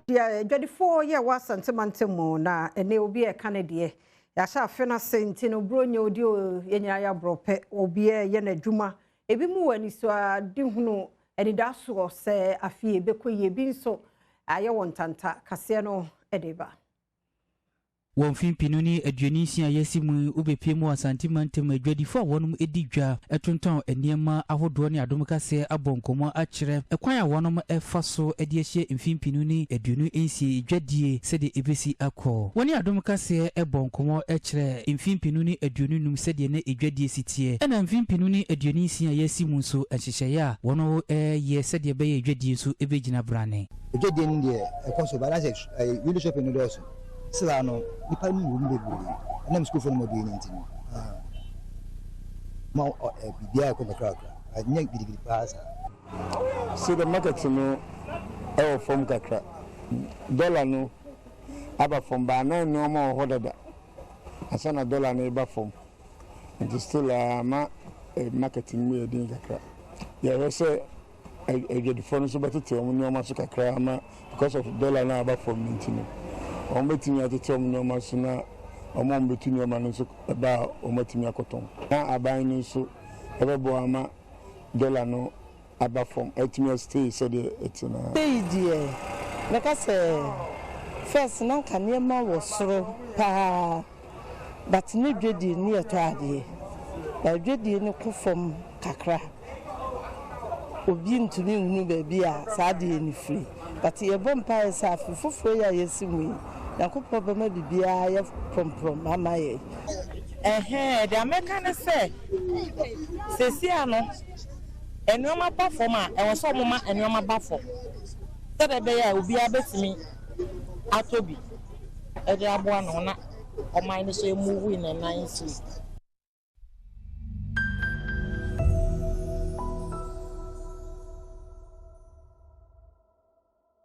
Dear, 24 year was Santimantimo na ene obi e Canada. Ya sha fena sentino bronyo dio yenyaya brope obi e ye na dwuma. Ebi mu wani so adi hunu eni da so se afie bekoye bi nso aye wontanta kase no edeba. Wonfin pinuni aduanisia yesimu ubepemu Asante mantem adwadifo wonum edidwa etonton eniema ahodo ne Adom Kasee abonkomo akire ekwan a wonum efa so ede ahye mfin pinuni aduanu ensi dwadie sede ebesi akọ woni Adom Kasee ebonkomo akire mfin pinuni aduanu num sede ne edwadie sitie ena mfin pinuni aduanisia yesimu so enhyehye wono ye sede be edwadie so ebegina brane edwadie ndie ekoso balance leadership no doso sila no nipa ni wo mbebu na msku fo no mo bi ni ntini ma bibia ko kakra anya gidigidi paasa so the market no e form kakra dollar no aba form ba na no ma hodada asana dollar no eba form it still ma marketing mu edin kakra ya say the phone so better to no ma so kakra ma because of dollar na aba form ntini ometimi atetom no masuna omom betuni omanu so ba ometimi akoton na aban ni so ebebo ama dollar no aba from etimi stay so the etina dey die because first na kanema wo soro pa but ni dwedi ni eto ade ba dwedi ni kofom kakra obi ntumi hunu ba bia saade ni free but ye bompa sa fufufo ya yesimu na kupo bema bibia ya prom amaye the American say sesi ano enoma perform a e wo so moma enoma bafo tebe be ya obi abetimi atobi e de aboa no na o man so move in a 9